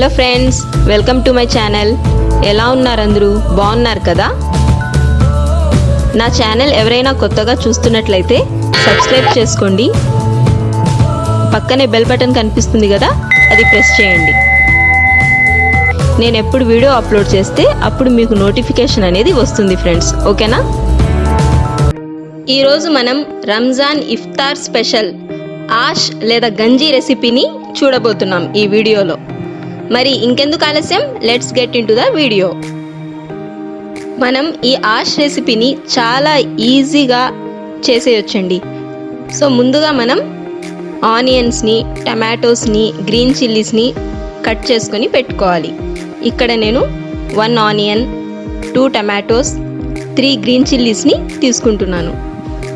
Hello friends, welcome to my channel. ఎలా ఉన్నారు అందరూ? బాగున్నారు కదా? నా ఛానల్ ఎవరైనా కొత్తగా చూస్తున్నట్లయితే సబ్స్క్రైబ్ చేసుకోండి. పక్కనే బెల్ బటన్ కనిపిస్తుంది కదా, అది ప్రెస్ చేయండి. నేను ఎప్పుడు వీడియో అప్లోడ్ చేస్తే అప్పుడు మీకు నోటిఫికేషన్ అనేది వస్తుంది ఫ్రెండ్స్, ఓకేనా? ఈరోజు మనం రంజాన్ ఇఫ్తార్ స్పెషల్ ఆష్ లేదా గంజీ రెసిపీని చూడబోతున్నాం ఈ వీడియోలో. మరి ఇంకెందుకు ఆలస్యం, let's get in to the video. మనం ఈ ఆష్ రెసిపీని చాలా ఈజీగా చేసేయొచ్చండి. సో ముందుగా మనం ఆనియన్స్ని, టమాటోస్ని, గ్రీన్ చిల్లీస్ని కట్ చేసుకొని పెట్టుకోవాలి. ఇక్కడ నేను 1 ఆనియన్, 2 టమాటోస్, 3 గ్రీన్ చిల్లీస్ని తీసుకుంటున్నాను.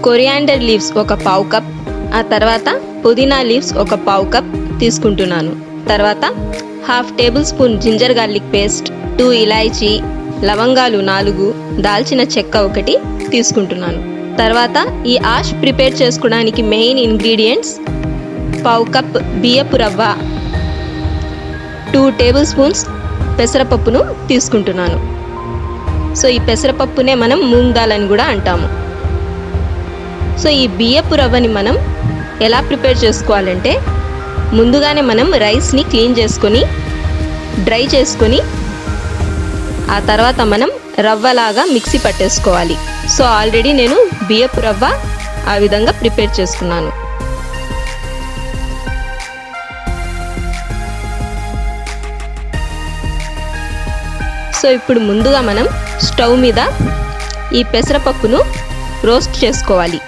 కొరియాండర్ లీవ్స్ ఒక పావు కప్, ఆ తర్వాత పుదీనా లీవ్స్ ఒక పావు కప్ తీసుకుంటున్నాను. తర్వాత 1/2 tablespoon ginger garlic paste, 2 ఇలాయచీ, లవంగాలు 4, దాల్చిన చెక్క 1 తీసుకుంటున్నాను. తర్వాత ఈ ఆష్ ప్రిపేర్ చేసుకోవడానికి మెయిన్ ఇంగ్రీడియంట్స్ పావు కప్ బియ్యపు రవ్వ, 2 టేబుల్ స్పూన్స్ పెసరపప్పును తీసుకుంటున్నాను. సో ఈ పెసరపప్పునే మనం మూంగ్ దాల్ అని కూడా అంటాము. సో ఈ బియ్యపు రవ్వని మనం ఎలా ప్రిపేర్ చేసుకోవాలంటే, ముందుగానే మనం రైస్ని క్లీన్ చేసుకొని డ్రై చేసుకొని ఆ తర్వాత మనం రవ్వలాగా మిక్సీ పట్టేసుకోవాలి. సో ఆల్రెడీ నేను బియ్యపు రవ్వ ఆ విధంగా ప్రిపేర్ చేసుకున్నాను. సో ఇప్పుడు ముందుగా మనం స్టవ్ మీద ఈ పెసరపప్పును రోస్ట్ చేసుకోవాలి.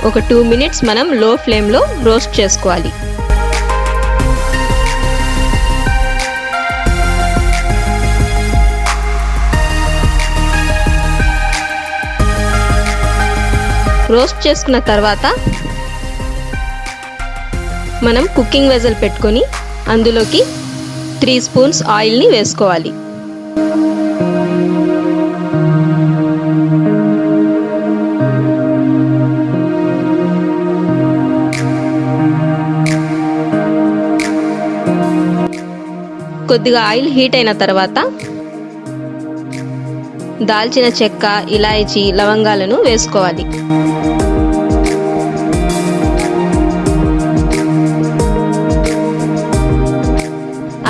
ఒక 2 మినిట్స్ మనం లో ఫ్లేమ్లో రోస్ట్ చేసుకోవాలి. రోస్ట్ చేసుకున్న తర్వాత మనం కుకింగ్ వెజల్ పెట్టుకొని అందులోకి 3 స్పూన్స్ ఆయిల్ని వేసుకోవాలి. కొద్దిగా ఆయిల్ హీట్ అయిన తర్వాత దాల్చిన చెక్క, ఇలాయచీ, లవంగాలను వేసుకోవాలి.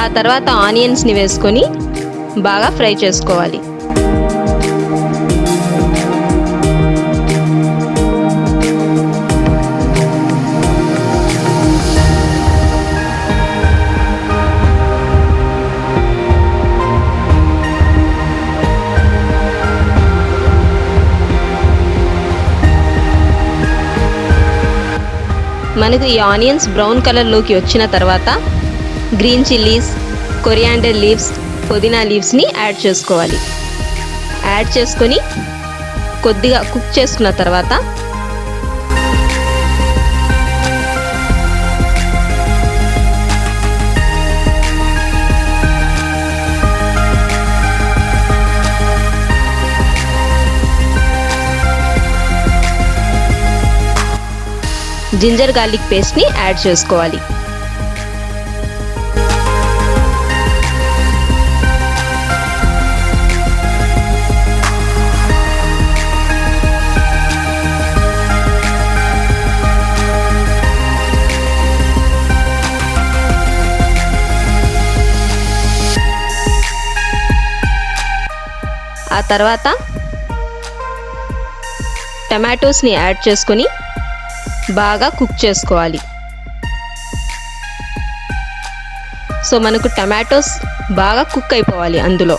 ఆ తర్వాత ఆనియన్స్ని వేసుకొని బాగా ఫ్రై చేసుకోవాలి. మనకు ఈ ఆనియన్స్ బ్రౌన్ కలర్లోకి వచ్చిన తర్వాత గ్రీన్ చిల్లీస్, కొరియాండర్ లీవ్స్, పుదీనా లీవ్స్ని యాడ్ చేసుకోవాలి. యాడ్ చేసుకొని కొద్దిగా కుక్ చేసుకున్న తర్వాత జింజర్ గార్లిక్ పేస్ట్ని యాడ్ చేసుకోవాలి. ఆ తర్వాత టమాటోస్ని యాడ్ చేసుకొని బాగా కుక్ చేసుకోవాలి. సో మనకు టమాటోస్ బాగా కుక్ అయిపోవాలి అందులో.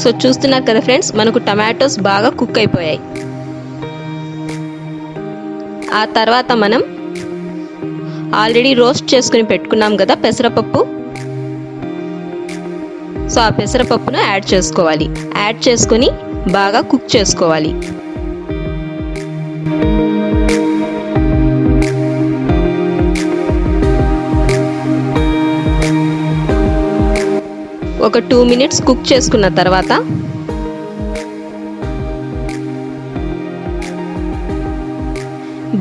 సో చూస్తున్నారు కదా ఫ్రెండ్స్, మనకు టమాటోస్ బాగా కుక్ అయిపోయాయి. ఆ తర్వాత మనం ఆల్రెడీ రోస్ట్ చేసుకుని పెట్టుకున్నాం కదా పెసరపప్పు, సో ఆ పెసరపప్పును యాడ్ చేసుకోవాలి. యాడ్ చేసుకొని బాగా కుక్ చేసుకోవాలి. ఒక 2 మినిట్స్ కుక్ చేసుకున్న తర్వాత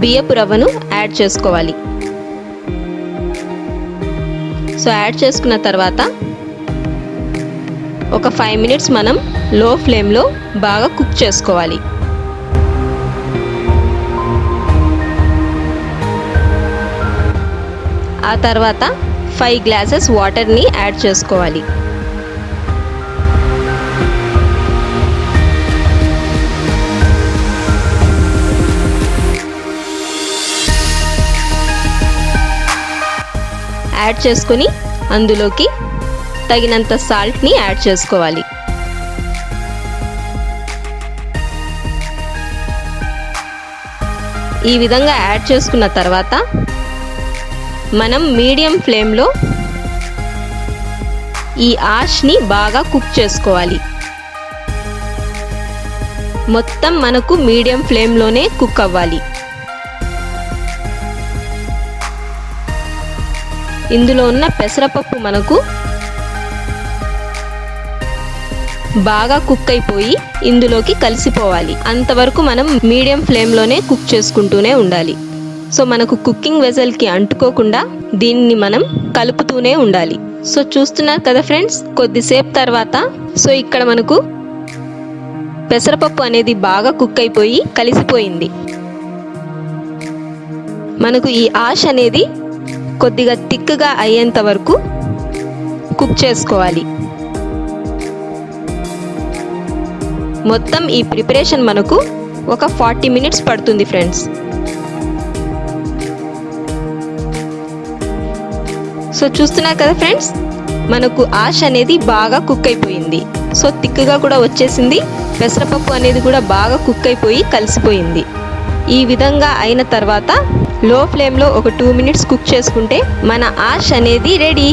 బియ్యపు రవ్వను యాడ్ చేసుకోవాలి. సో యాడ్ చేసుకున్న తర్వాత ఒక 5 మినిట్స్ మనం లో ఫ్లేమ్లో బాగా కుక్ చేసుకోవాలి. ఆ తర్వాత 5 గ్లాసెస్ వాటర్ని యాడ్ చేసుకోవాలి. యాడ్ చేసుకొని అందులోకి తగినంత సాల్ట్ని యాడ్ చేసుకోవాలి. ఈ విధంగా యాడ్ చేసుకున్న తర్వాత మనం మీడియం ఫ్లేమ్లో ఈ ఆష్ని బాగా కుక్ చేసుకోవాలి. మొత్తం మనకు మీడియం ఫ్లేమ్లోనే కుక్ అవ్వాలి. ఇందులో ఉన్న పెసరపప్పు మనకు బాగా కుక్ అయిపోయి ఇందులోకి కలిసిపోవాలి. అంతవరకు మనం మీడియం ఫ్లేమ్లోనే కుక్ చేసుకుంటూనే ఉండాలి. సో మనకు కుకింగ్ వెజల్కి అంటుకోకుండా దీన్ని మనం కలుపుతూనే ఉండాలి. సో చూస్తున్నారు కదా ఫ్రెండ్స్, కొద్దిసేపు తర్వాత సో ఇక్కడ మనకు పెసరపప్పు అనేది బాగా కుక్ అయిపోయి కలిసిపోయింది. మనకు ఈ ఆష్ అనేది కొద్దిగా థిక్గా అయ్యేంత వరకు కుక్ చేసుకోవాలి. మొత్తం ఈ ప్రిపరేషన్ మనకు ఒక 40 మినిట్స్ పడుతుంది ఫ్రెండ్స్. సో చూస్తున్నారు కదా ఫ్రెండ్స్, మనకు ఆష్ అనేది బాగా కుక్ అయిపోయింది. సో థిక్గా కూడా వచ్చేసింది. పెసరపప్పు అనేది కూడా బాగా కుక్ అయిపోయి కలిసిపోయింది. ఈ విధంగా అయిన తర్వాత లో ఫ్లేమ్లో ఒక 2 మినిట్స్ కుక్ చేసుకుంటే మన ఆష్ అనేది రెడీ.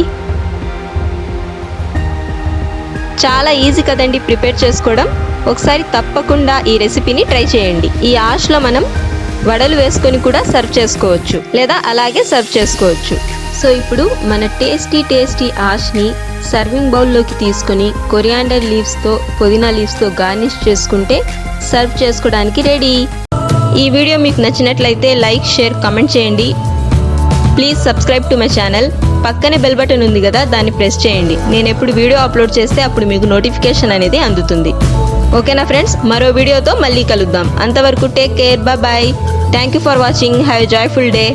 చాలా ఈజీ కదండి ప్రిపేర్ చేసుకోవడం. ఒకసారి తప్పకుండా ఈ రెసిపీని ట్రై చేయండి. ఈ ఆష్లో మనం వడలు వేసుకొని కూడా సర్వ్ చేసుకోవచ్చు, లేదా అలాగే సర్వ్ చేసుకోవచ్చు. సో ఇప్పుడు మన టేస్టీ ఆష్ని సర్వింగ్ బౌల్లోకి తీసుకొని కొరియాండర్ లీవ్స్తో, పుదీనా లీవ్స్తో గార్నిష్ చేసుకుంటే సర్వ్ చేసుకోవడానికి రెడీ. ఈ వీడియో మీకు నచ్చినట్లయితే లైక్, షేర్, కామెంట్ చేయండి. Please subscribe to my channel. పక్కనే బెల్ బటన్ ఉంది కదా, దాన్ని ప్రెస్ చేయండి. నేను ఎప్పుడు వీడియో అప్లోడ్ చేస్తే అప్పుడు మీకు నోటిఫికేషన్ అనేది అందుతుంది. ఓకేనా ఫ్రెండ్స్, మరో వీడియోతో మళ్ళీ కలుద్దాం. అంతవరకు take care, bye. Thank you for watching. Have a joyful day.